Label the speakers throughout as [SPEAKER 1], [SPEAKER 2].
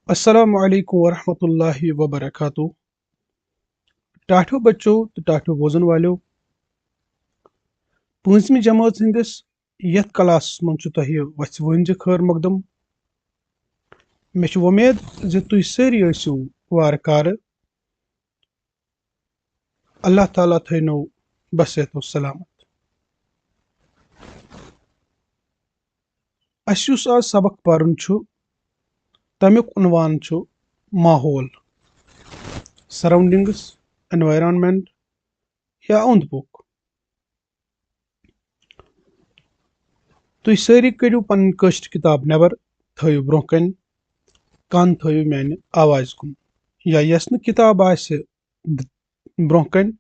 [SPEAKER 1] अस्सलामु अलैकुम वरहमतुल्लाहि वबरकातुहू। टाठो बच्चों तो टाठो बोजन वालों, पांचमी जमात हंदिस यथ क्लास मं वथ वंज खैर मकदम। मे उम्मीद जे तुम सारी आसियो वार कार। अल्लाह ताला थो बसेहत सलामत। अस आज सबक पर्न तमिक उनवान माहौल, सराउंडिंग्स, एनवायरनमेंट या अंद पुक। तुम सारी करो पन किताब नबर, थो ब्रोह कन थो माने आवाज कुन, या यस न किताब ब्रोह कन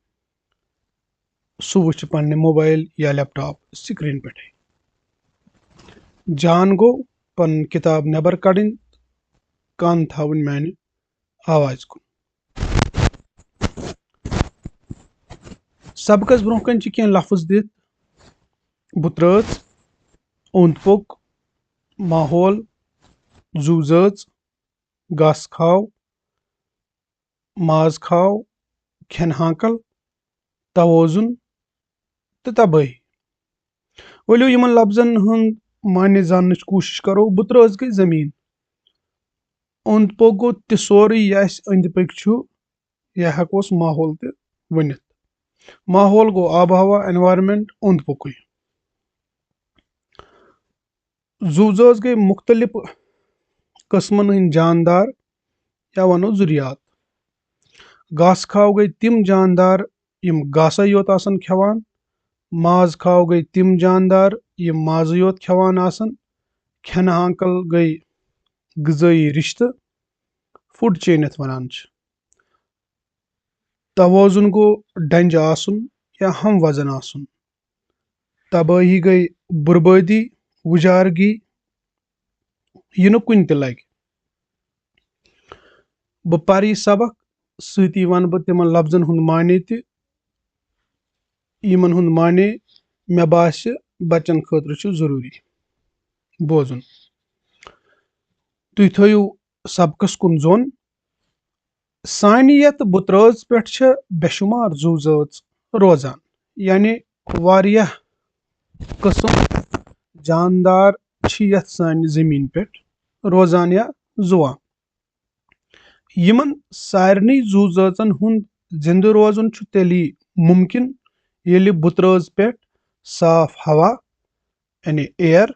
[SPEAKER 1] सह वुच पन्ने मोबाइल या लैपटॉप स्क्रीन पे। जान गो पन किताब नबर कड़न, कान थावन माने आवाज कुन। सबकस ब्रोह कन कह लफ्ज दित बह त्रच ओंद पोक, माहौल, जू जच, घास खाओ, माज खाओ, खेन हाकल, तवजुन तो तबाही। वलियो यमन लफ्जन हंद माने जानने कोशिश करो। बह त्रच गई जमीन, ओंद पोक गो तह सोरे यह अंद पक यह हेकोस माहौल तह वनित। माहौल गो आब हवा, एनवायरनमेंट, ओंद पोक। जू जज गई मुख्तलिफ कस्मन हंद जानदार या वनो जुरियात। घास खाओ गई तिम जानदार यम घासा योत आसन खेवान। माज खाओ गई तिम जानदार यम माज योत खेवान आसन। खेन हाकल गई गज़ाई रिश्ते, फूड चेन यथ वनान छ। तवाजुन गो डंज आसन या हम वजन आसन। तबाही गई बर्बादी, वुजारगी, यह न कुन तह लगे। बह पर यह सबक सती वन बह तिमन लफ्जन हुंद माने तह यमन हुंद माने मे बासे बच्चन खतर छ जरूरी बोजुन। तुम थो सबकस कुन जोन। सानि यथ बुत्रज पे बेशुमार जू जच रोजान, यानी वारियाह कस्म जानदार छी यथ सानि जमीन पे रोजान या जुवान। यमन सारनी जू जचन हुंद जिंद रोजन छु तेली मुमकिन येली बुत्रज पे साफ हवा यानी एयर,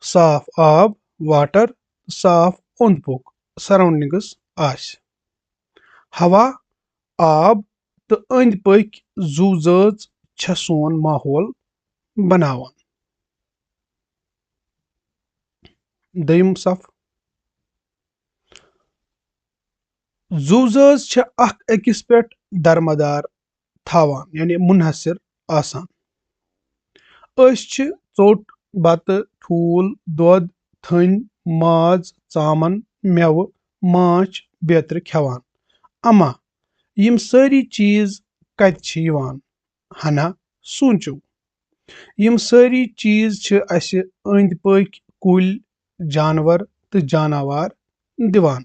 [SPEAKER 1] साफ आब वाटर, साफ ओंद पोक सराउंडिंग्स आस। हवा, आब तो अंद पक जू जच छ सोन माहौल बनावान। दयम सफ जू जच छ अख अकिस पे दरमदार थावान यानी मुनहसर आसान। अस छ चोट, बत, ठूल, दोध, थन, माज, चामन, मेव, माछ, बेत्र खेवान। अमा यम सारी चीज कत छ यिवान? हना सोचो। यम सारी चीज छ अस अंद पक कुल, जानवर तो जानवर दिवान।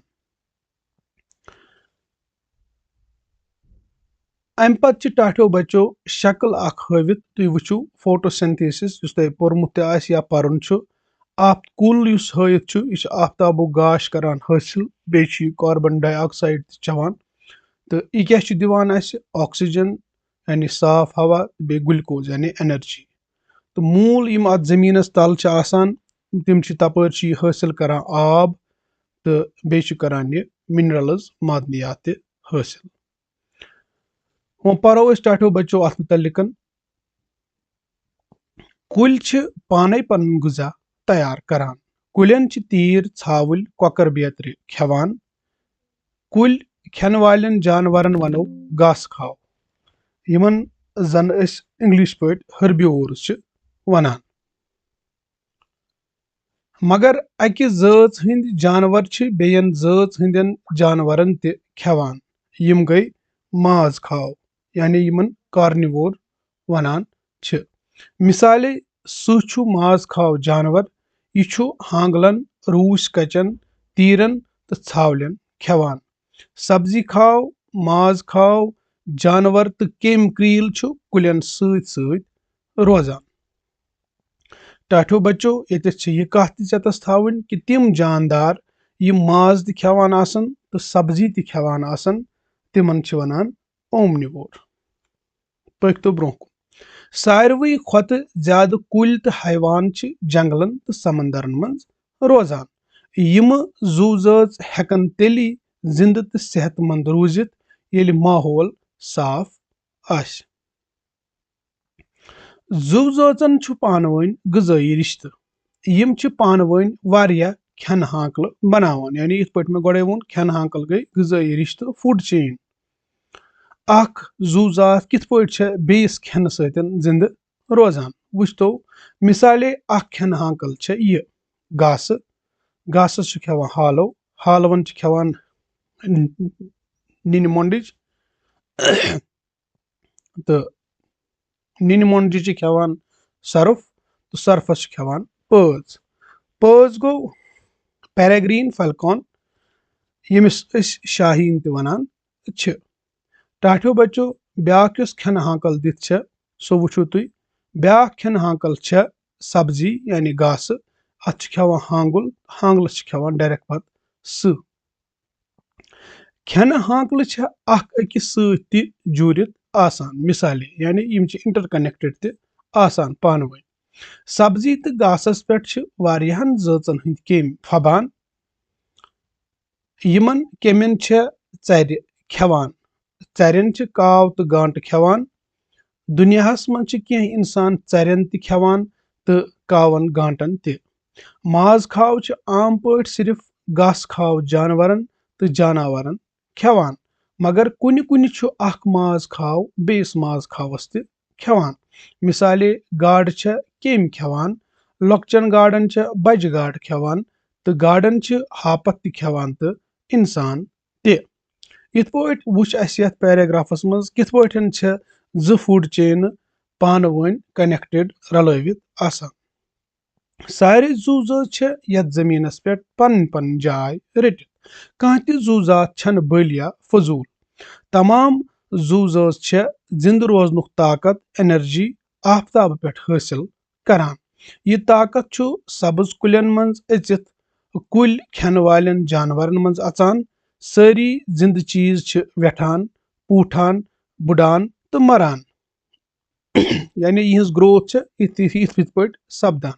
[SPEAKER 1] अम पत छ टाठो बच्चों शक्ल अख हवित तुम वुचु फोटोसिंथेसिस युस तुम पोरमुत तह आसि या परन छु। आप कुल युस हवित छु यह आफ्ताबुक गाश करान हासिल, बे छ कार्बन डाइऑक्साइड चवान। तो यह क्या छ दिवान अस ऑक्सीजन यानी साफ हवा, बे ग्लूकोज यानी एनर्जी। तो मूल यम अत जमीनस तल छ आसान तिम छ तपर छ यह हासिल करान आब तो बे छ करान यह मिनरल्स, मादनियात तह हासिल। वो परो अस टाठो बच्चों अत मुतल्लिकन। कुल छ पाने पन गुजा तैयार करान। कुलन छ तीर, छावल, कोकर बेत्र खेवान। कुल खेन वालन जानवरन वनो घास खाओ, यमन जन अस इंग्लिश पे हर्ब्यूवर्स छ वनान। मगर अकि जच हंद जानवर छ बेयन जच हंदन जानवरन तह खेवान। यम गई माज खाओ यानी यमन कार्निवोर वनान छ। मिसाले सह छु माज खाओ जानवर। यह छु हांगलन, रूस कचन, तीरन तो छावलें खेवान। सब्जी खाओ, माज खाओ, जानवर तो केम क्रील छु कुलियन सत सत रोजान। टाठो बच्चो ये कथ चेतस थावन कि तिम जानदार ये माज त खेवान आसन तो सब्जी त खेवान आसन तिमन छ वनान ओमनिवोर। पकतो ब्रोह कुन सारवी खोत ज्यादा कुल तो हैवान छ जंगलन तो समंदरन मंज रोजान। यम जू जज हेकन तेली जिंद तो सेहतमंद रूजित येली माहौल साफ आस। जू जन पानवन गजाई रिश्त यम पानवन वारिया खेन हाकल बनावान, यानी इत पे मे गोड़े वोन खेन हाकल गई गजाई रिश्त फूड चेन। अख जू जात कित पे बेस खेन सतन जिंद रोजान वुचतो। मिसाले अख खेन हाकल ये घास, घासस खेवान हालो, हालवन खेवान निन मोंडिज तो निन मोंडिज खेवान सर्फ तो सर्फस खेवान पज। पज गो पेरेग्रीन फैल्कॉन यमिस शाहीन ते वनान छ। टाठो बच्चो ब्याक यस खेन हाकल दित छ सो वुचो तुई। ब्याक खेन हाकल छ सब्जी यानी घास, अत खेवान हांगुल, हांगलस खेवान डायरेक्ट पत स। खेन हाकल छ अख अकिस सत जुड़ित आसान, मिसाले यानी यम इंटरकनेक्टेड ते आसान पानवन। सब्जी तो घासस पे वारियाहन जचन हंद केम फबान, यमन केमिन छ चर खेवान, चरन छ काव तो गांट खेवान। दुनियाहस मं कह इंसान चरन त खेवान तो कावन गांटन ते। माज खाव छ आम पट सिर्फ घास खाव जानवरन तो जानवरन खेवान, मगर कुन कुन छु अख माज खाव बेस माज खावस ते खेवान। मिसाले गाड़ छ केम खेवान, लॉकचन गाड़न छ बज गाड़ खेवान, तो गाड़न छ हापत त खेवान तो इंसान ते। इत पॉइंट वुच अस यथ पैराग्राफस मज कित पॉइंटन छ ज फूड चेन पानवन कनेक्टेड रलवित आसान। सारे जू जज छ यथ जमीनस पे पन पन जाय रटित, कह त जू जात छन बल या फजूल। तमाम जू जज छ जिंद रोजनुक ताकत एनर्जी आफ्ताब पे हासिल करान। यह ताकत छु सब्ज कुलियन मंज अचित कुल खेन वालन जानवरन मंज अचान। सारी जिंद चीज छ वेठान, पूठान, बुडान तो मरान, यानी यहज ग्रोथ छ इत पे सपदान।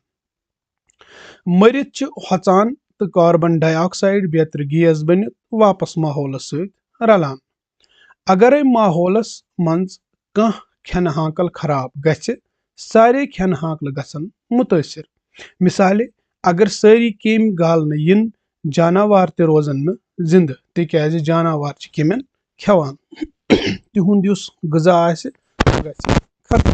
[SPEAKER 1] मरित छ हचान तो कार्बन डाइऑक्साइड बेतर गैस बन वापस माहौलस सत रलान। अगर माहौलस मंज कह खेन हाकल खराब गछ, सारे खेन हाकल गसन मुतासिर। मिसाले अगर सारी केम गालन इन जानवर ते रोजन न जिंद, तिक्याज जानवर छ केमिन खेवान, तिहुंद युस गजा आसि गछ खत्म,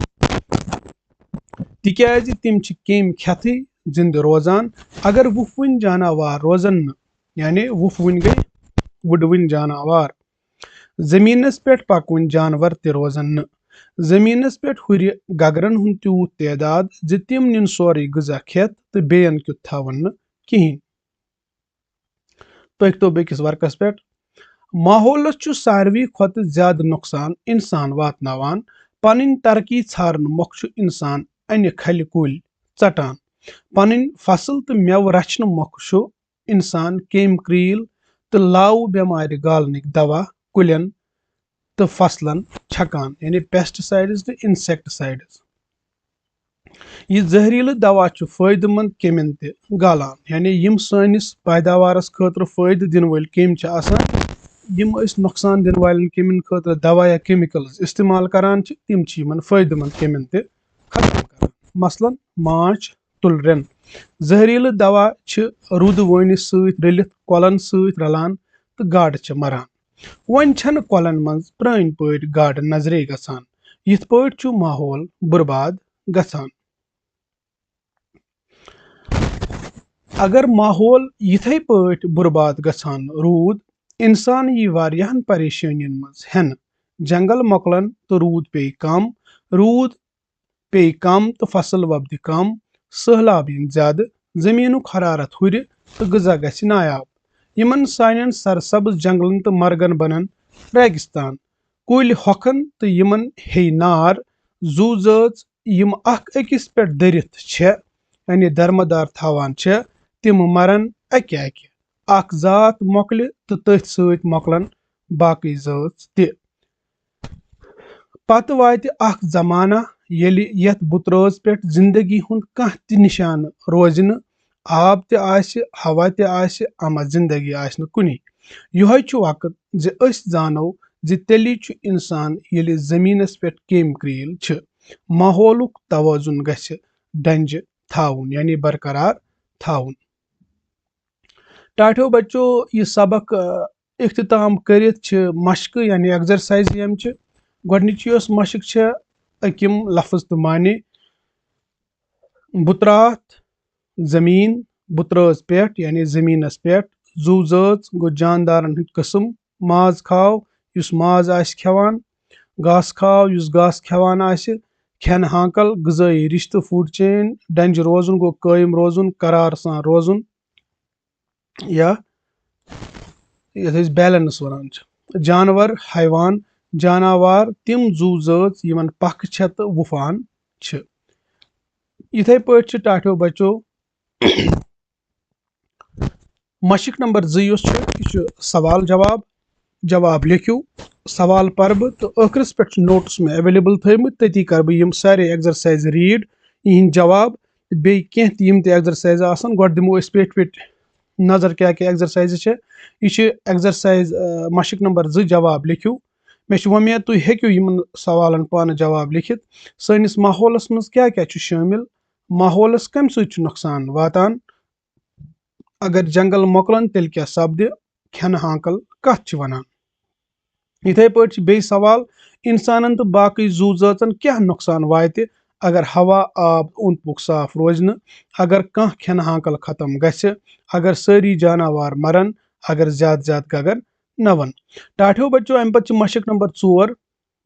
[SPEAKER 1] तिक्याज तिम छ केम खेथै जिंद रोजान। अगर वुफवन जानवर रोजन न, यानी वुफवन गई वुडवन जानवर, जमीनस पे पकवन जानवर ते रोजन न। जमीनस पे हुर गगरन हुंद तूत तादाद ज तिम निन सोरे गजा खेत तो बेयन क्युत थावन न कहीं। पकतो बेकिस वर्कस पे माहौलस छु सारवी खोत ज्यादा नुकसान इंसान वातनावान। पनिन तरक्की छारन मोख छु इंसान अन खल कुल चटान। पनिन फसल तो मेव रचन मोख छु इंसान केम क्रील तो लाव बेमार गालनिक दवा कुलियन तो फसलन छकान, यानी पेस्टिसाइड्स तो इंसेक्टिसाइड्स। यह जहरील दवा छु फायदेमंद केमिन ते गालान, यानी यम सानिस पैदावारस खतर फायदे दिन वाल केम छ आसान, यम अस नुकसान दिन वालन केमिन खतर दवा या केमिकल्स इस्तेमाल करान छ, तिम छ यमन फायदेमंद केमिन ते खत्म करान। मसलन माछ, तुलरन जहरील दवा छ रुद वनिस सत रलित कोलन सत रलान तो गाड़ छ मरान। वन छन कोलन मंज प्रान पट गाड़ नजरे गसान, यथ पट छु माहौल बर्बाद गसान। अगर माहौल यथे पट बर्बाद गसान रूद, इंसान यी वारियाहन परेशानियन मंज हेन। जंगल मोकलन तो रूद पे कम, रूद पे कम तो फसल वब्द कम, सहलाब इन ज्यादा, जमीनुक हरारत हुर तो गजा गछ नायाब। यमन सानियन सरसब्ज जंगलन तो मरगन बनन रेगिस्तान कुल हॉकन तो यमन हे नार जू जज यम अख अकिस पे दरित छे यानी दरमदार थावान छे तिम मरन अके अके अख जात मोकल तो तथ सत मोकलन बाकी जात ते पत वात अख जमाना येलि यथ बुतरोज पे जिंदगी हुंद कह त निशान रोज न आब ते आसि हवा ते आसि अमा जिंदगी आसि न कुनी यह वक्त जे अस जानो जे तेली छु इंसान येलि जमीनस पे केम क्रील छ माहौलुक तवाजुन गछ डंज थाउन यानी बरकरार थाउन। टाठो बच्चों ये सबक इख्तिताम करित छ मशक यानी एक्सरसाइज यम छ गोडनिच यस मशक छ अकिम लफ्ज तो माने बुतरात जमीन बुतरज पे यानी जमीनस पे जू जज गो जानदारन हंद किस्म माज खाव युस माज आस खेवान घास खाव युस घास खेवान आस खेन हाकल गजाई रिश्त फूड चेन डंज रोजुन गो कायम रोजुन करार सान रोजुन या यथ बैलेंस वन जानवर हैवान जानवर तिम जू जज यमन पख छ तो वुफान छ इथे पे टाठो बच्चों मशक नंबर 2 यह सवाल जवाब जवाब लिखियो सवाल पर बह तो आखिरस पे नोट्स में अवेलेबल थमत तती कर बह सारे एक्सरसाइज रीड इन जवाब बे कम एक्सरसाइज आसान गो दिमो पेट पेट नजर क्या क्या एक्सरसाइज यह एक्सरसाइज मशक नंबर 2 जवाब लिखियो मे वमेद तुम हेक्यो सवालन पान जवाब लिखित सनिस माहौलस मज क्या क्या शामिल माहौलस कम सत नुकसान वातान अगर जंगल मोकलन तेल क्या सपद खेन हाकल कत वनान इथे पे बे सवाल इंसान तो बाकी जू जाचन क्या नुकसान वात अगर हवा आब ओंद पुक साफ रोज न अगर कह खेन हाकल खत्म गछ अगर सारी जानवर मरन अगर ज्यादा ज्यादा गगन नवन टाठो बच्चों अम पे मशक नंबर 4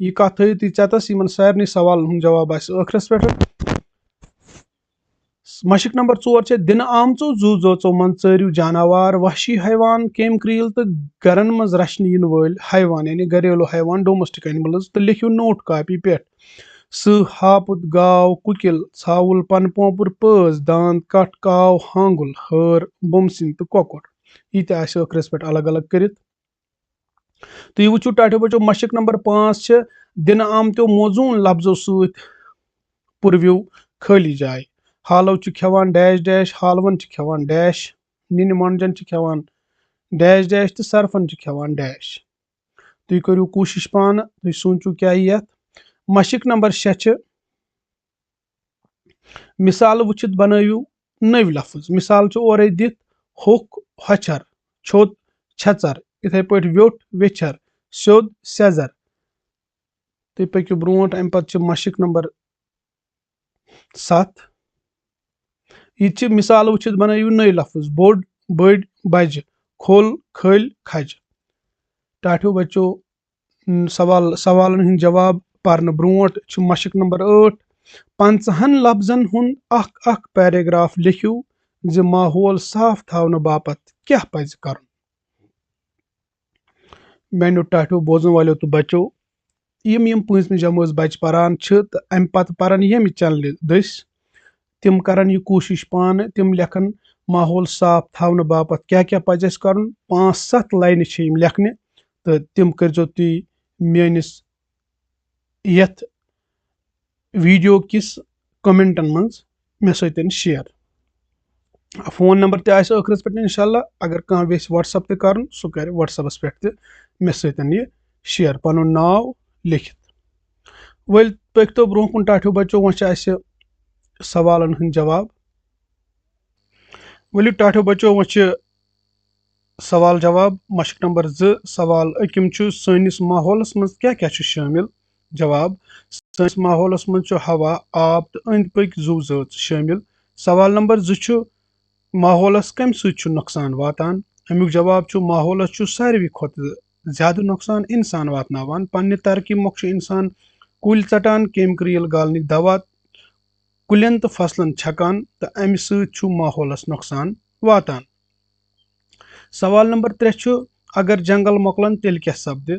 [SPEAKER 1] यह कत थो तुम चतस इन सारे सवाल जवाब आखिरस पे मशक नंबर 4 दिन आमचो जू जोचो मन चरियो जानवर वहशी हैवान केम क्रील तो गरन मज रचन इन वल हैवान यानी घरेलू हैवान डोमेस्टिक एनिमल्स तो लिखियो नोट कापी पे स हापुत गाव कुकिल छावुल पन पोपुर पज दांद कट काव हांगुल हर बुमसिन तो कोकुर ये आखिरस पे अलग अलग कर तो यह वो टाठो बचो मशक नंबर 5 दिन आमतो मौजून लफ्जों सत पुरव्यू खाली जाय हालो खेवान डैश डैश हालवन खेवान डैश निन मनजन खेवान डैश डैश तो सरफन खेवान डैश तुम करो कोशिश पान तुम सोचो क्या ये मशक नंबर 6 मिसाल वुचित बनायु नव लफ्ज मिसाल ओरे दित हुक हचर छोत छचर इथे पे व्योट वेचर स्योद सेजर तुम पक्यो ब्रोट अम पे मशक नंबर 7 यह मिसाल वुचित बनायु नई लफ्ज बोड बड़ बज खोल खल खज टाठो बच्चों सवालन हंद जवाब पारन ब्रोट मशक नंबर 8 50 लफ्जन हुंद अख पैराग्राफ लिखियो जे माहौल साफ थावन बापत क्या पज कर मैनो टाठो बोजन वालो तो बच्चों यम 5वीं जमात बच पारान अम पत पारान यम चैनल दस तिम करन यह कोशिश पान तिम लेखन माहौल साफ थावन बापत क्या क्या पज अस कर 5-7 लाइन लेखने तो तिम करजो तुम मेनिस यथ वीडियो किस कमेंटन मज मे सतन शेयर फोन नंबर तखरस पे इंशाल्लाह अगर कह वेस व्हाट्सअप ते कर सह कर व्हाट्सअपस पे मे सतन यह शेयर पन नाव लिखित वल पकतो ब्रोह कुन टाठो बच्चों वो सवालन हंद जवाब वलियो टाठो बच्चों वो सवाल जवाब मशक नंबर 2 सवाल अकिम सनिस माहौलस मज क्या क्या शामिल जवाब सनिस माहौलस मज हवा आब तो अंद पक जू जत शामिल सवाल नंबर 2 माहौलस कम सत नुकसान वातान अमुक जवाब माहौलस सारे खुद ज्यादा नुकसान इंसान वातनावान पन्ने तरक्की मोख इंसान कुल चटान केमिकल गालनिक दवा कुलन तो फसलन छकान तो अमि सत माहौलस नुकसान वातान सवाल नंबर 3 अगर जंगल मोकलन तेल क्या सपद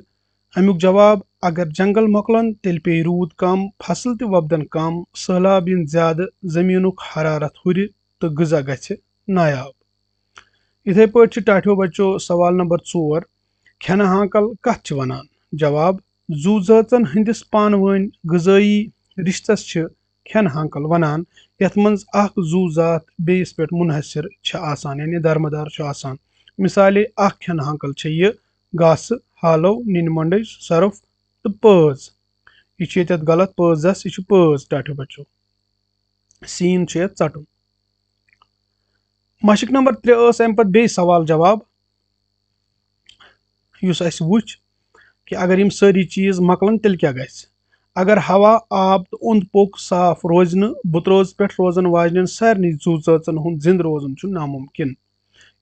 [SPEAKER 1] अमुक जवाब अगर जंगल मोकलन तेल पे रूद कम फसल ते वपदन कम सैलाब इन ज्यादा जमीनुक हरारत हुर तो गजा गछ नायाब। इथे पे टाठो बच्चो सवाल नंबर 4 खेन हाकल कथ वनान जवाब जू जन हंदिस पानवन गजाई रिश्तस खेन हाकल वनान यथ मज जू जात बेस पे मुनहसर यानी दरमदार आसान। मिसाले खेन हाकल यह घास हालो निन मंडज सर्फ तो पज यह गलत पजस यह पज टाठो बच्चो सीन चटुन। मशक नंबर 3 अम पे सवाल जवाब वुच कि अगर यम सारी चीज मकलन तेल क्या गस अगर हवा आब तो ओंद पोक साफ रोज बुतरोज पे रोजन वाजन सारे जू जन हूं जिंद रोजन नामुमकिन।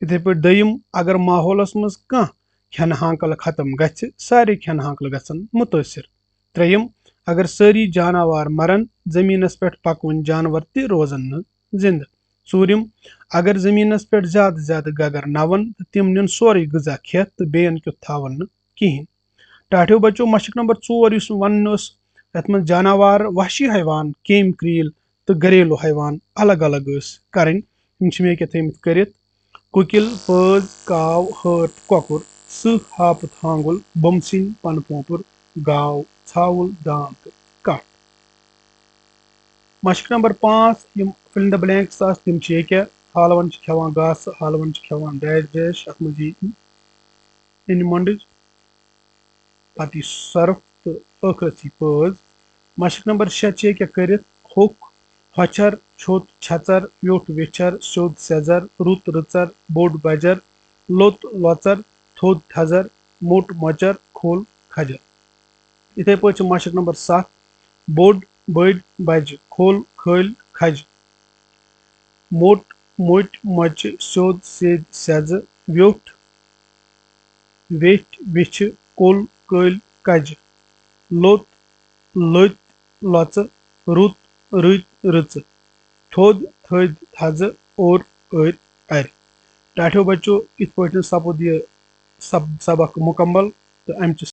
[SPEAKER 1] इथे पे दयम अगर माहौलस मज कह खेन हाकल खत्म गछ सारे खेन हाकल गसन मुतासर। त्रेयम अगर सारी जानवर मरन जमीनस पे पकवन जानवर ते रोजन न जिंद। चूरिम अगर जमीनस पे ज्यादा ज्यादा गगर नवन तिम निन सोरे गजा खेत तो बेन क्युत थावन न कहें। टाठो बच्चो मशक नंबर 4 वन यथ जानवर वहशी हैवान केम क्रील तो घरेलू हैवान अलग अलग करें मे थमित कर कुकिल पज काव हट कौकुर सह हापत हांगुल बमसिन पन पोपुर गाव छावुल दान तो कट। मशक number 5 fill in the blanks तम हालवन खेवान घास हालवन खेवान डैश डैश अत मज इन मंडज पत सर्फ तो ٲखरस पज। मशक नंबर 6 कर होक हचर छोत छचर व्योट वेचर स्योद सेजर रुत रचर बोड बजर लोत लोचर थोद थजर मोट मचर खोल खजर। इथे पे मशक नंबर 7 बोड बड़ बज खोल खल खज मोट मोट मच स्योद सेद सेज व्योट वेथ वेछ कोल कल कज लोत लोत लोच रुत रुत रच थोद थद थज और अर। टाठो बच्चों इत पे सपद यह सबक मुकम्मल तो अम